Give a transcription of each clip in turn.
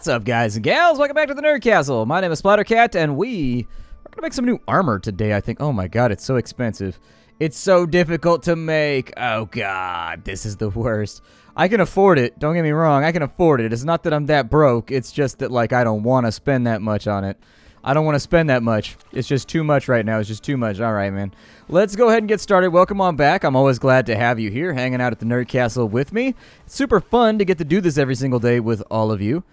What's up, guys and gals? Welcome back to the Nerd Castle. My name is Splattercat, and we are going to make some new armor today, I think. Oh my god, it's so expensive. It's so difficult to make. Oh god, this is the worst. I can afford it. Don't get me wrong, I can afford it. It's not that I'm that broke. It's just that, like, I don't want to spend that much on it. I don't want to spend that much. It's just too much right now. It's just too much. All right, man. Let's go ahead and get started. Welcome on back. I'm always glad to have you here, hanging out at the Nerd Castle with me. It's super fun to get to do this every single day with all of you.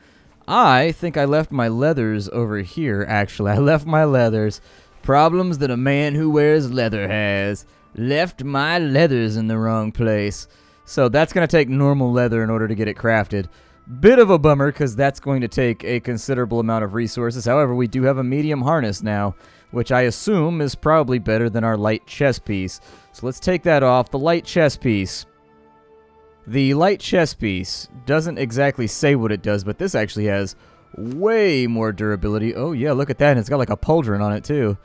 I think I left my leathers over here, actually. I left my leathers. Problems that a man who wears leather has. Left my leathers in the wrong place. So that's going to take normal leather in order to get it crafted. Bit of a bummer, because that's going to take a considerable amount of resources. However, we do have a medium harness now, which I assume is probably better than our light chest piece. So let's take that off. The light chest piece. The light chest piece doesn't exactly say what it does, but this actually has way more durability. Oh yeah, look at that. And it's got like a pauldron on it too.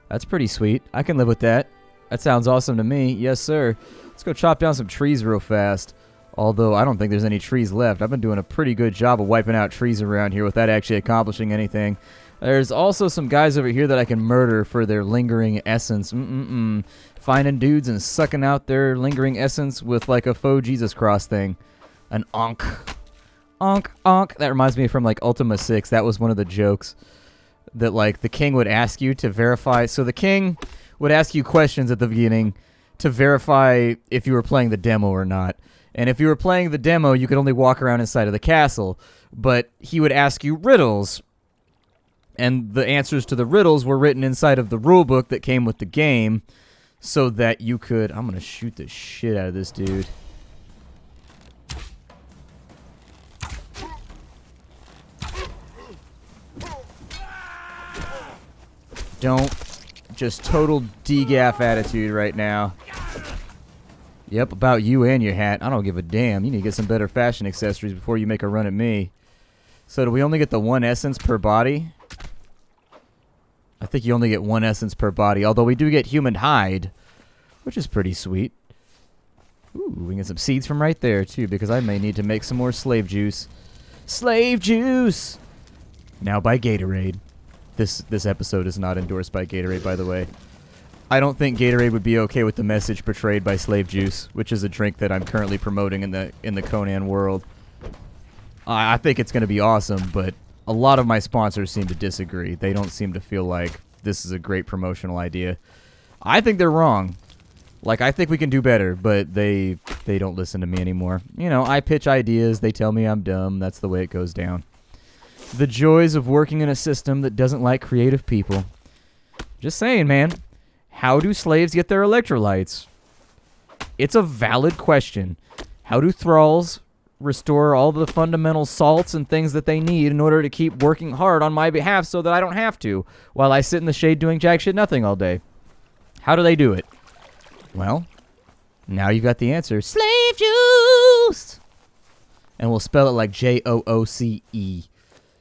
That's pretty sweet. I can live with that. That sounds awesome to me. Yes, sir. Let's go chop down some trees real fast. Although I don't think there's any trees left. I've been doing a pretty good job of wiping out trees around here without actually accomplishing anything. There's also some guys over here that I can murder for their lingering essence. Finding dudes and sucking out their lingering essence with like a faux Jesus cross thing. An onk. Onk, onk. That reminds me from like Ultima 6. That was one of the jokes that like the king would ask you to verify. So the king would ask you questions at the beginning to verify if you were playing the demo or not. And if you were playing the demo, you could only walk around inside of the castle. But he would ask you riddles. And the answers to the riddles were written inside of the rulebook that came with the game. So that you could... I'm going to shoot the shit out of this dude. Don't. Just total degaff attitude right now. Yep, about you and your hat. I don't give a damn. You need to get some better fashion accessories before you make a run at me. So do we only get the one essence per body? I think you only get one essence per body, although we do get human hide, which is pretty sweet. Ooh, we can get some seeds from right there, too, because I may need to make some more slave juice. Slave juice! Now by Gatorade. This episode is not endorsed by Gatorade, by the way. I don't think Gatorade would be okay with the message portrayed by Slave Juice, which is a drink that I'm currently promoting in the Conan world. I think it's going to be awesome, but a lot of my sponsors seem to disagree. They don't seem to feel like this is a great promotional idea. I think they're wrong. Like, I think we can do better, but they don't listen to me anymore. You know, I pitch ideas, they tell me I'm dumb. That's the way it goes down. The joys of working in a system that doesn't like creative people. Just saying, man. How do slaves get their electrolytes? It's a valid question. How do thralls restore all the fundamental salts and things that they need in order to keep working hard on my behalf so that I don't have to while I sit in the shade doing jack shit nothing all day? How do they do it? Well, now you've got the answer. Slave juice! And we'll spell it like Jooce.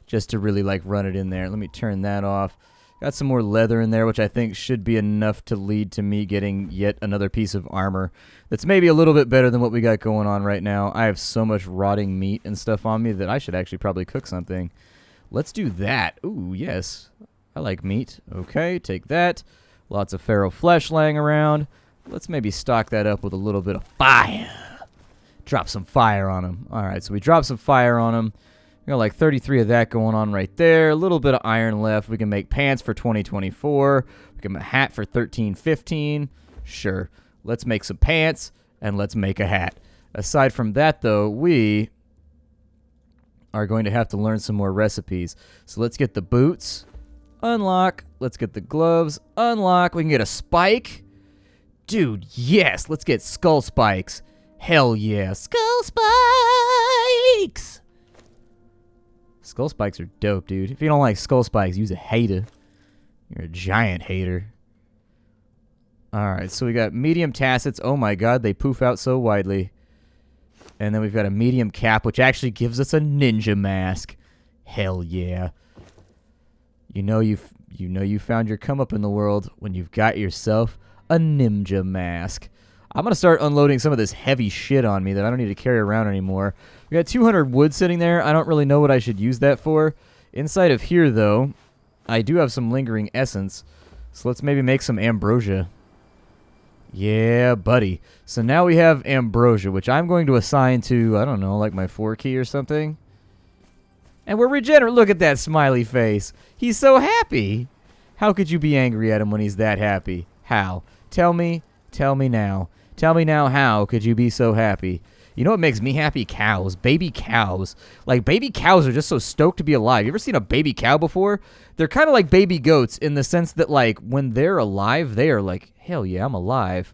Just to really like run it in there. Let me turn that off. Got some more leather in there, which I think should be enough to lead to me getting yet another piece of armor that's maybe a little bit better than what we got going on right now. I have so much rotting meat and stuff on me that I should actually probably cook something. Let's do that. Ooh, yes. I like meat. Okay, take that. Lots of feral flesh laying around. Let's maybe stock that up with a little bit of fire. Drop some fire on him. All right, so we drop some fire on him. We got like 33 of that going on right there. A little bit of iron left. We can make pants for 2024. We can make a hat for 1315. Sure. Let's make some pants and let's make a hat. Aside from that, though, we are going to have to learn some more recipes. So let's get the boots. Unlock. Let's get the gloves. Unlock. We can get a spike. Dude, yes. Let's get skull spikes. Hell yeah. Skull spikes. Skull spikes are dope, dude. If you don't like skull spikes, use a hater. You're a giant hater. Alright, so we got medium tassets. Oh my god, they poof out so widely. And then we've got a medium cap, which actually gives us a ninja mask. Hell yeah. You know you found your come up in the world when you've got yourself a ninja mask. I'm going to start unloading some of this heavy shit on me that I don't need to carry around anymore. We got 200 wood sitting there. I don't really know what I should use that for. Inside of here, though, I do have some lingering essence. So let's maybe make some ambrosia. Yeah, buddy. So now we have ambrosia, which I'm going to assign to, I don't know, like my 4 key or something. And we're regenerate. Look at that smiley face. He's so happy. How could you be angry at him when he's that happy? How? Tell me now. Tell me now, how could you be so happy? You know what makes me happy? Cows. Baby cows. Like, baby cows are just so stoked to be alive. You ever seen a baby cow before? They're kind of like baby goats in the sense that, like, when they're alive, they are like, hell yeah, I'm alive.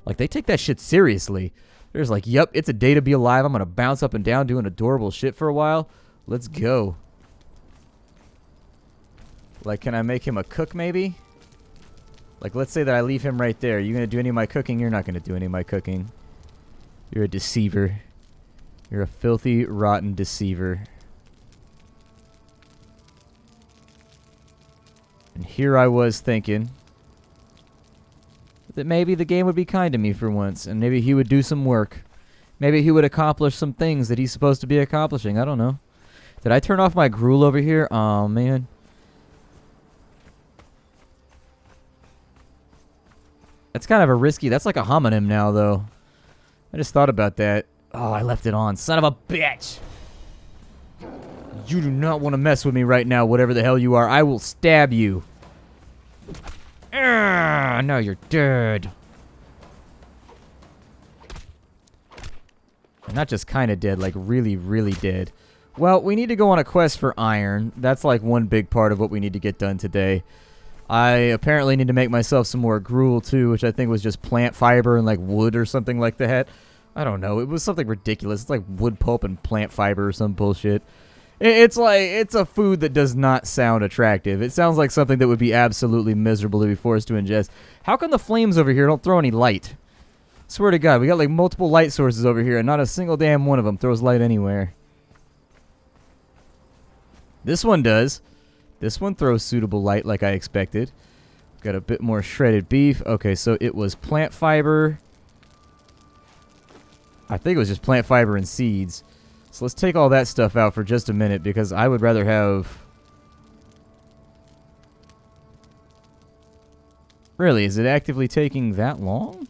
Like, they take that shit seriously. They're just like, yep, it's a day to be alive. I'm going to bounce up and down doing adorable shit for a while. Let's go. Like, can I make him a cook, maybe? Like, let's say that I leave him right there. You going to do any of my cooking? You're not going to do any of my cooking. You're a deceiver. You're a filthy, rotten deceiver. And here I was thinking that maybe the game would be kind to me for once, and maybe he would do some work. Maybe he would accomplish some things that he's supposed to be accomplishing. I don't know. Did I turn off my gruel over here? Oh, man. That's kind of a risky... That's like a homonym now, though. I just thought about that. Oh, I left it on. Son of a bitch! You do not want to mess with me right now, whatever the hell you are. I will stab you. Now you're dead. And not just kind of dead, like really, really dead. Well, we need to go on a quest for iron. That's like one big part of what we need to get done today. I apparently need to make myself some more gruel too, which I think was just plant fiber and like wood or something like that. I don't know. It was something ridiculous. It's like wood pulp and plant fiber or some bullshit. It's like, it's a food that does not sound attractive. It sounds like something that would be absolutely miserable to be forced to ingest. How come the flames over here don't throw any light? Swear to God, we got like multiple light sources over here and not a single damn one of them throws light anywhere. This one does. This one throws suitable light like I expected. Got a bit more shredded beef. Okay, so it was plant fiber. I think it was just plant fiber and seeds. So let's take all that stuff out for just a minute because I would rather have... Really, is it actively taking that long?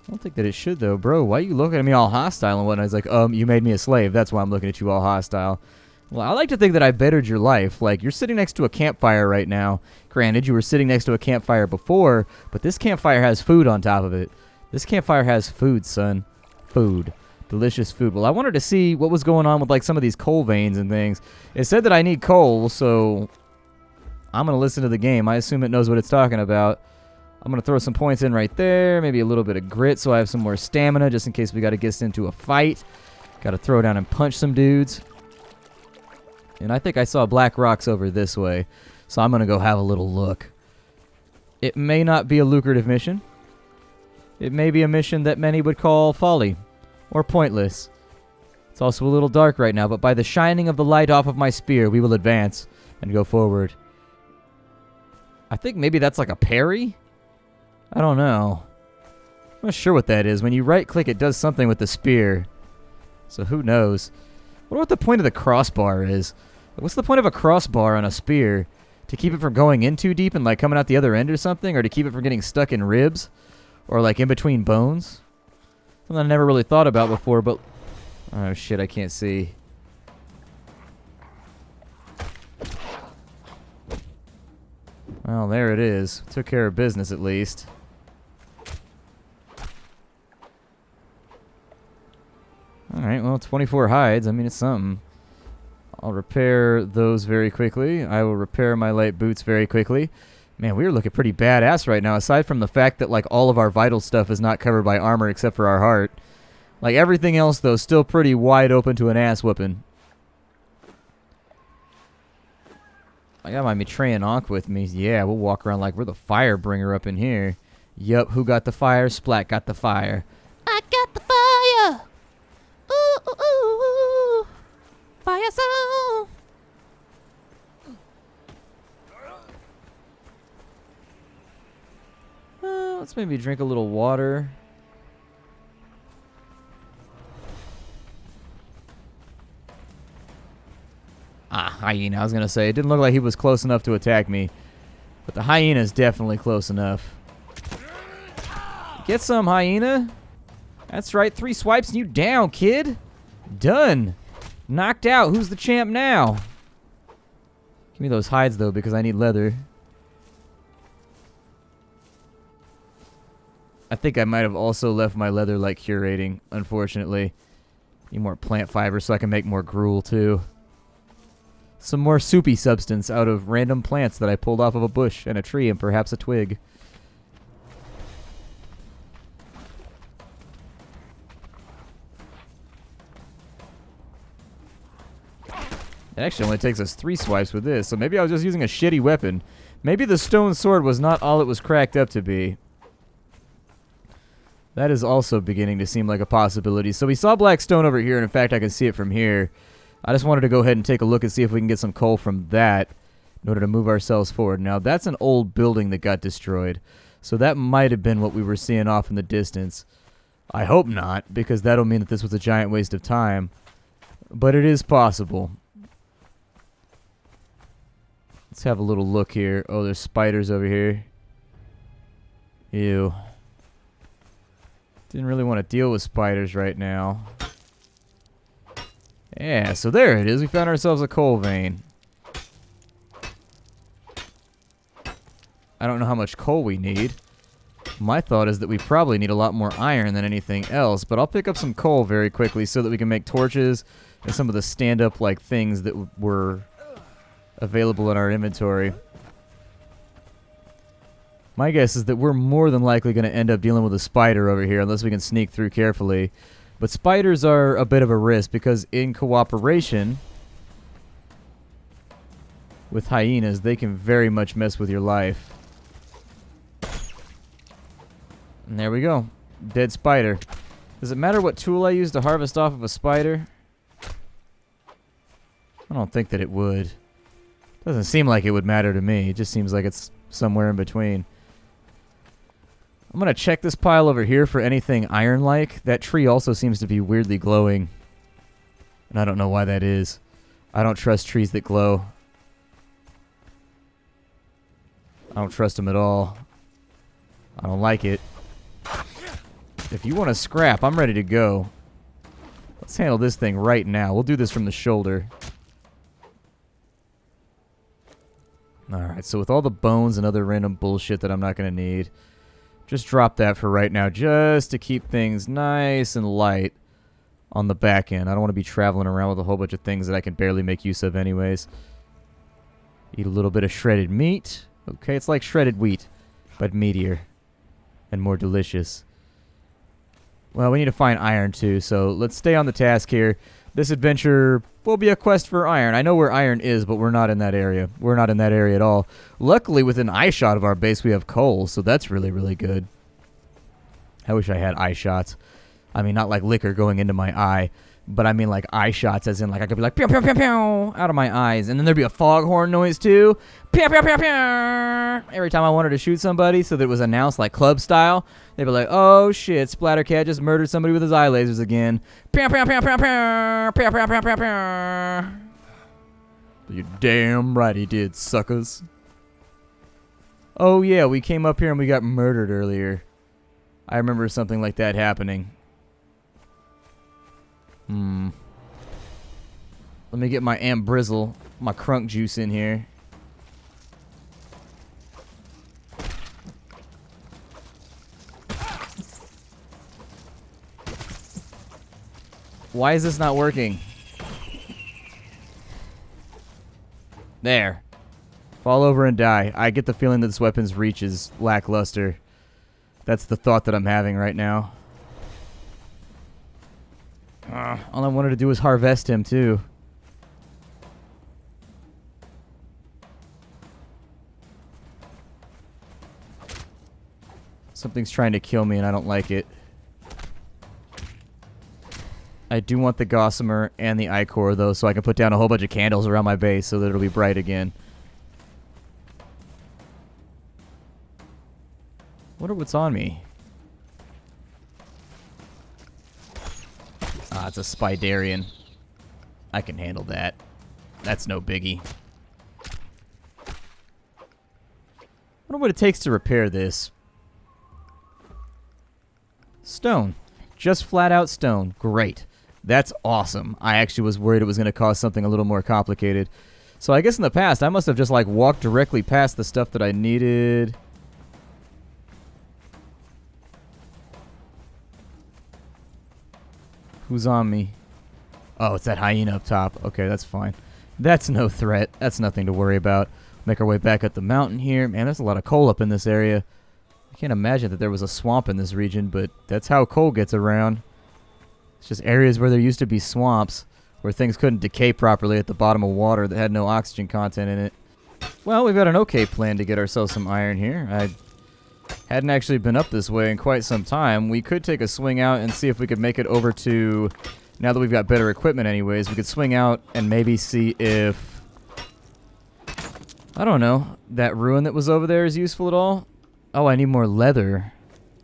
I don't think that it should though. Bro, why are you looking at me all hostile and whatnot? It's like, you made me a slave. That's why I'm looking at you all hostile. Well, I like to think that I bettered your life. Like, you're sitting next to a campfire right now. Granted, you were sitting next to a campfire before, but this campfire has food on top of it. This campfire has food, son. Food. Delicious food. Well, I wanted to see what was going on with, like, some of these coal veins and things. It said that I need coal, so I'm going to listen to the game. I assume it knows what it's talking about. I'm going to throw some points in right there. Maybe a little bit of grit so I have some more stamina just in case we got to get into a fight. Got to throw down and punch some dudes. And I think I saw black rocks over this way, so I'm going to go have a little look. It may not be a lucrative mission. It may be a mission that many would call folly or pointless. It's also a little dark right now, but by the shining of the light off of my spear, we will advance and go forward. I think maybe that's like a parry? I don't know. I'm not sure what that is. When you right-click, it does something with the spear. So who knows? I wonder what the point of the crossbar is. What's the point of a crossbar on a spear? To keep it from going in too deep and like coming out the other end or something? Or to keep it from getting stuck in ribs? Or like in between bones? Something I never really thought about before, but... Oh shit, I can't see. Well, there it is. Took care of business at least. Alright, well, 24 hides. I mean, it's something. I'll repair those very quickly. I will repair my light boots very quickly. Man, we are looking pretty badass right now, aside from the fact that, like, all of our vital stuff is not covered by armor except for our heart. Like, everything else, though, still pretty wide open to an ass whooping. I got my Maitreyan Ankh with me. Yeah, we'll walk around like we're the fire bringer up in here. Yup, who got the fire? Splat got the fire. I got the fire! Ooh, ooh, ooh, ooh. Fire song! Let's maybe drink a little water. Ah, hyena. I was going to say, it didn't look like he was close enough to attack me. But the hyena is definitely close enough. Get some, hyena. That's right. 3 swipes and you down, kid. Done. Knocked out. Who's the champ now? Give me those hides, though, because I need leather. I think I might have also left my leather, like, curating, unfortunately. Need more plant fiber so I can make more gruel, too. Some more soupy substance out of random plants that I pulled off of a bush and a tree and perhaps a twig. It actually only takes us 3 swipes with this, so maybe I was just using a shitty weapon. Maybe the stone sword was not all it was cracked up to be. That is also beginning to seem like a possibility. So we saw black stone over here, and in fact I can see it from here. I just wanted to go ahead and take a look and see if we can get some coal from that in order to move ourselves forward. Now, that's an old building that got destroyed, so that might have been what we were seeing off in the distance. I hope not, because that'll mean that this was a giant waste of time. But it is possible. Let's have a little look here. Oh, there's spiders over here. Ew. Didn't really want to deal with spiders right now. Yeah, so there it is. We found ourselves a coal vein. I don't know how much coal we need. My thought is that we probably need a lot more iron than anything else, but I'll pick up some coal very quickly so that we can make torches and some of the stand-up like things that were available in our inventory. My guess is that we're more than likely going to end up dealing with a spider over here unless we can sneak through carefully. But spiders are a bit of a risk because in cooperation with hyenas, they can very much mess with your life. And there we go. Dead spider. Does it matter what tool I use to harvest off of a spider? I don't think that it would. Doesn't seem like it would matter to me. It just seems like it's somewhere in between. I'm going to check this pile over here for anything iron-like. That tree also seems to be weirdly glowing. And I don't know why that is. I don't trust trees that glow. I don't trust them at all. I don't like it. If you want to scrap, I'm ready to go. Let's handle this thing right now. We'll do this from the shoulder. Alright, so with all the bones and other random bullshit that I'm not going to need, just drop that for right now, just to keep things nice and light on the back end. I don't want to be traveling around with a whole bunch of things that I can barely make use of anyways. Eat a little bit of shredded meat. Okay, it's like shredded wheat, but meatier and more delicious. Well, we need to find iron too, so let's stay on the task here. This adventure will be a quest for iron. I know where iron is, but we're not in that area. We're not in that area at all. Luckily, within eye shot of our base, we have coal, so that's really, really good. I wish I had eye shots. I mean, not like liquor going into my eye, but I mean like eye shots, as in like I could be like, pew, pew, pew, pew, out of my eyes. And then there'd be a foghorn noise too. Pew, pew, pew, pew. Every time I wanted to shoot somebody so that it was announced like club style, they'd be like, oh shit, Splattercat just murdered somebody with his eye lasers again. Pew, pew, pew, pew, pew. Pew, pew, pew, pew, pew. You're damn right he did, suckers. Oh yeah, we came up here and we got murdered earlier. I remember something like that happening. Let me get my Ambrizzle, my crunk juice in here. Why is this not working? There. Fall over and die. I get the feeling that this weapon's reach is lackluster. That's the thought that I'm having right now. All I wanted to do was harvest him, too. Something's trying to kill me, and I don't like it. I do want the Gossamer and the Ichor, though, so I can put down a whole bunch of candles around my base so that it'll be bright again. Wonder what's on me. Ah, it's a Spidarian. I can handle that. That's no biggie. I wonder what it takes to repair this. Stone. Just flat out stone. Great. That's awesome. I actually was worried it was going to cost something a little more complicated. So I guess in the past, I must have just like walked directly past the stuff that I needed. Who's on me? Oh, it's that hyena up top. Okay, that's fine. That's no threat. That's nothing to worry about. Make our way back up the mountain here. Man, there's a lot of coal up in this area. I can't imagine that there was a swamp in this region, but that's how coal gets around. It's just areas where there used to be swamps, where things couldn't decay properly at the bottom of water that had no oxygen content in it. Well, we've got an okay plan to get ourselves some iron here. I hadn't actually been up this way in quite some time. We could take a swing out and see if we could make it over to... Now that we've got better equipment anyways, we could swing out and maybe see if... I don't know. That ruin that was over there is useful at all? Oh, I need more leather.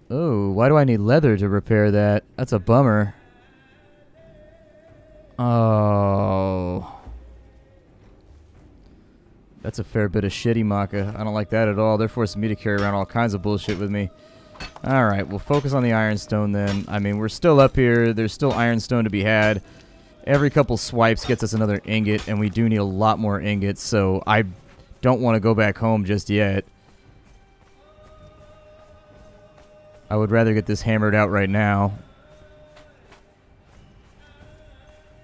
Oh, why do I need leather to repair that? That's a bummer. Oh. That's a fair bit of shitty Maka. I don't like that at all. They're forcing me to carry around all kinds of bullshit with me. Alright, we'll focus on the ironstone then. I mean, we're still up here. There's still ironstone to be had. Every couple swipes gets us another ingot, and we do need a lot more ingots, so I don't want to go back home just yet. I would rather get this hammered out right now.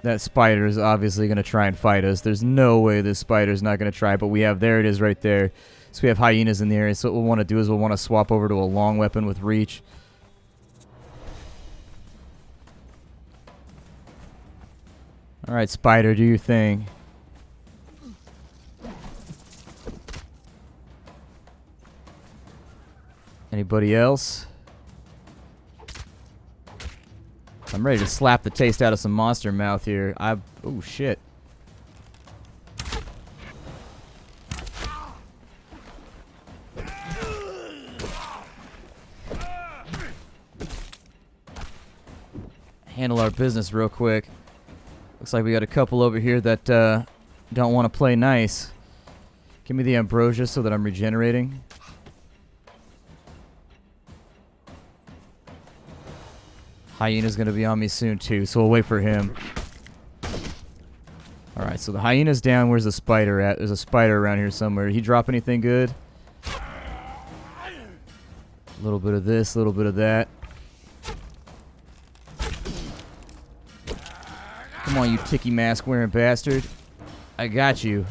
That spider is obviously going to try and fight us. There's no way this spider's not going to try, but we have, there it is right there. So we have hyenas in the area, so what we'll want to do is we'll want to swap over to a long weapon with reach. Alright, spider, do your thing. Anybody else? I'm ready to slap the taste out of some monster mouth here. Oh shit. Handle our business real quick. Looks like we got a couple over here that don't want to play nice. Give me the ambrosia so that I'm regenerating. Hyena's going to be on me soon too, so we'll wait for him. Alright, so the hyena's down. Where's the spider at? There's a spider around here somewhere. Did he drop anything good? A little bit of this, a little bit of that. Come on, you ticky mask wearing bastard. I got you.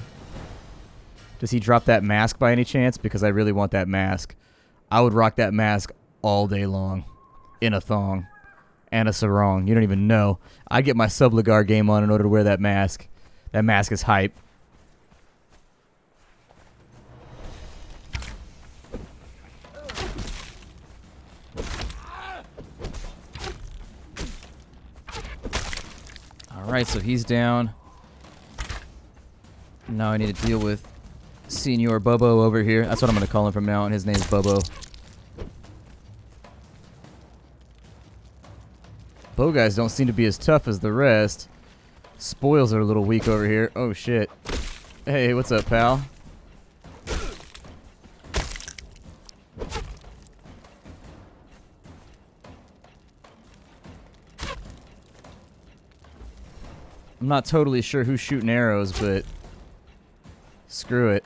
Does he drop that mask by any chance? Because I really want that mask. I would rock that mask all day long. In a thong. And a sarong. You don't even know. I'd get my Subligar game on in order to wear that mask. That mask is hype. Alright, so he's down. Now I need to deal with Senior Bobo over here. That's what I'm going to call him from now on. His name's Bobo. Bow guys don't seem to be as tough as the rest. Spoils are a little weak over here. Oh shit. Hey, what's up, pal? I'm not totally sure who's shooting arrows, but screw it.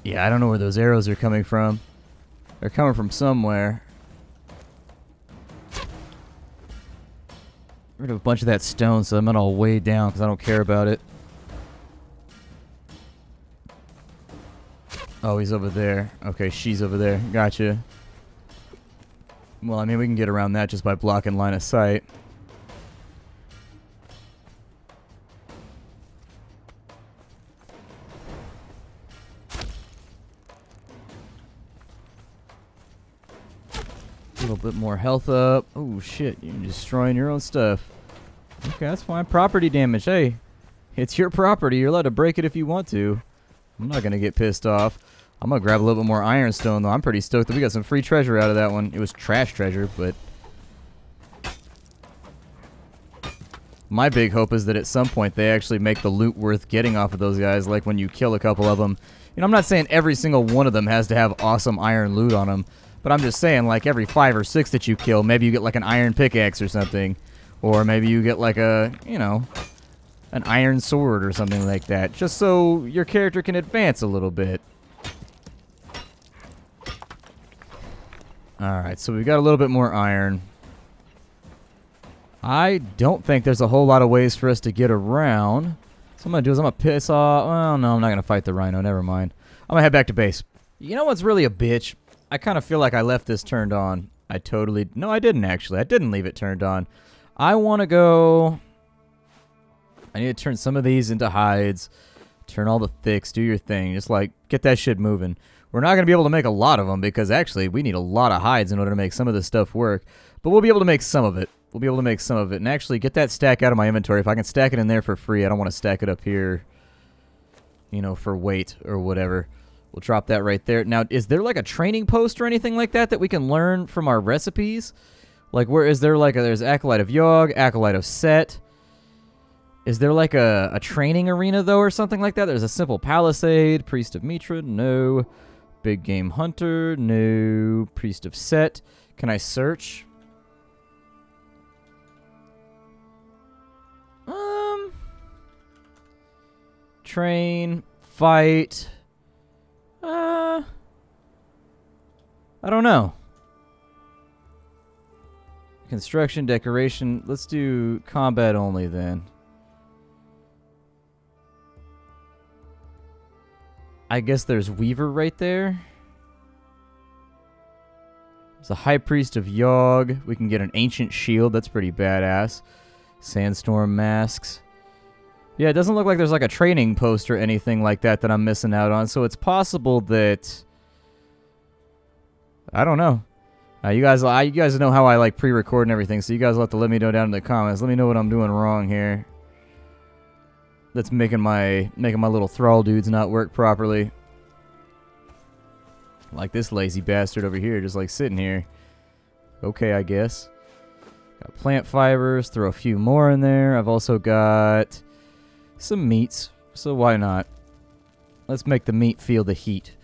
Yeah, I don't know where those arrows are coming from. They're coming from somewhere. Rid of a bunch of that stone so I'm not all way down because I don't care about it. Oh, he's over there. Okay, she's over there. Gotcha. Well, I mean, we can get around that just by blocking line of sight. A little bit more health up. Oh, shit. You're destroying your own stuff. Okay, that's fine. Property damage. Hey, it's your property. You're allowed to break it if you want to. I'm not going to get pissed off. I'm going to grab a little bit more ironstone, though. I'm pretty stoked that we got some free treasure out of that one. It was trash treasure, but My big hope is that at some point they actually make the loot worth getting off of those guys, like when you kill a couple of them. You know, I'm not saying every single one of them has to have awesome iron loot on them, but I'm just saying, like, every 5 or 6 that you kill, maybe you get, like, an iron pickaxe or something. Or maybe you get, like, a, you know, an iron sword or something like that, just so your character can advance a little bit. Alright, so we've got a little bit more iron. I don't think there's a whole lot of ways for us to get around. So what I'm going to do is I'm going to piss off... Well, no, I'm not going to fight the rhino. Never mind. I'm going to head back to base. You know what's really a bitch? I kind of feel like I left this turned on. I totally... No, I didn't, actually. I didn't leave it turned on. I want to go... I need to turn some of these into hides. Turn all the thicks. Do your thing. Just, like, get that shit moving. We're not going to be able to make a lot of them because, actually, we need a lot of hides in order to make some of this stuff work. But we'll be able to make some of it. We'll be able to make some of it. And actually, get that stack out of my inventory. If I can stack it in there for free, I don't want to stack it up here, you know, for weight or whatever. We'll drop that right there. Now, is there like a training post or anything like that that we can learn from our recipes? Like, where is there like a, there's Acolyte of Yogg, Acolyte of Set. Is there like a training arena, though, or something like that? There's a Simple Palisade, Priest of Mitra, no. Big Game Hunter, no. Priest of Set. Can I search? Train, fight. I don't know. Construction, decoration. Let's do combat only then. I guess there's Weaver right there. There's a High Priest of Yogg. We can get an Ancient Shield. That's pretty badass. Sandstorm Masks. Yeah, it doesn't look like there's like a training post or anything like that that I'm missing out on. So it's possible that... I don't know. You guys know how I like pre-record and everything, so you guys will have to let me know down in the comments. Let me know what I'm doing wrong here. That's making my little thrall dudes not work properly. Like this lazy bastard over here, just like sitting here. Okay, I guess. Got plant fibers, throw a few more in there. I've also got some meats, so why not? Let's make the meat feel the heat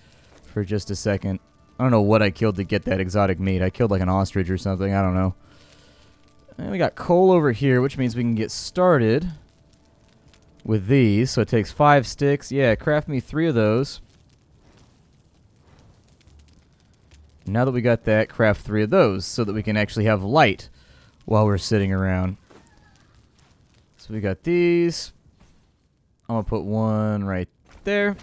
for just a second. I don't know what I killed to get that exotic meat. I killed like an ostrich or something. I don't know. And we got coal over here, which means we can get started with these. So it takes 5 sticks. Yeah, craft me 3 of those. Now that we got that, craft 3 of those so that we can actually have light while we're sitting around. So we got these. I'm going to put one right there.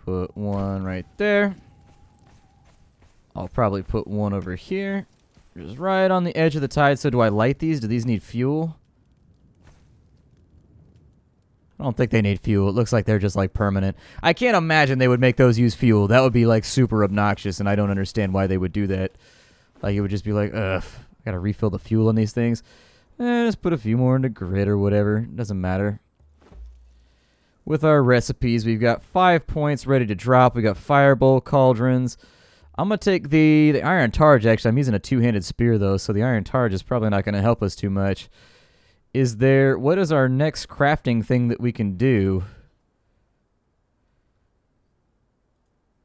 Put one right there. I'll probably put one over here. Just right on the edge of the tide. So do I light these? Do these need fuel? I don't think they need fuel. It looks like they're just like permanent. I can't imagine they would make those use fuel. That would be like super obnoxious, and I don't understand why they would do that. Like it would just be like, ugh, I gotta refill the fuel on these things. Just put a few more into grid or whatever. It doesn't matter. With our recipes, we've got 5 points ready to drop. We got Firebolt, Cauldrons. I'm going to take the Iron Targe, actually. I'm using a 2-handed spear, though, so the Iron Targe is probably not going to help us too much. What is our next crafting thing that we can do?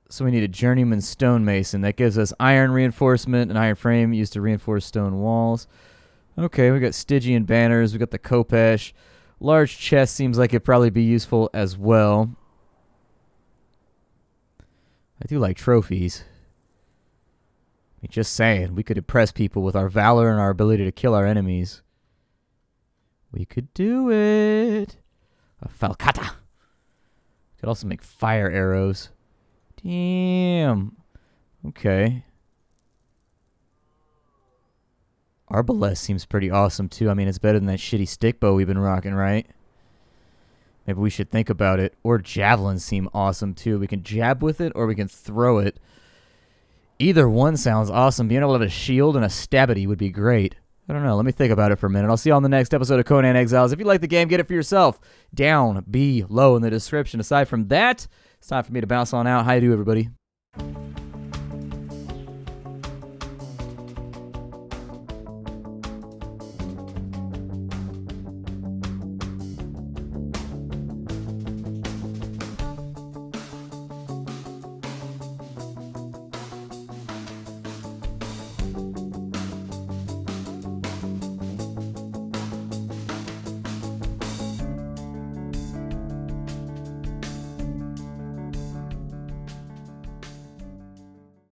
So we need a Journeyman Stonemason. That gives us iron reinforcement, an iron frame used to reinforce stone walls. Okay, we got Stygian banners. We got the Khopesh. Large chest seems like it'd probably be useful as well. I do like trophies. I mean, just saying, we could impress people with our valor and our ability to kill our enemies. We could do it. A falcata. Could also make fire arrows. Damn. Okay. Arbalest seems pretty awesome, too. I mean, it's better than that shitty stick bow we've been rocking, right? Maybe we should think about it. Or javelins seem awesome, too. We can jab with it, or we can throw it. Either one sounds awesome. Being able to have a shield and a stabity would be great. I don't know. Let me think about it for a minute. I'll see you on the next episode of Conan Exiles. If you like the game, get it for yourself. Down below in the description. Aside from that, it's time for me to bounce on out. How you do, everybody?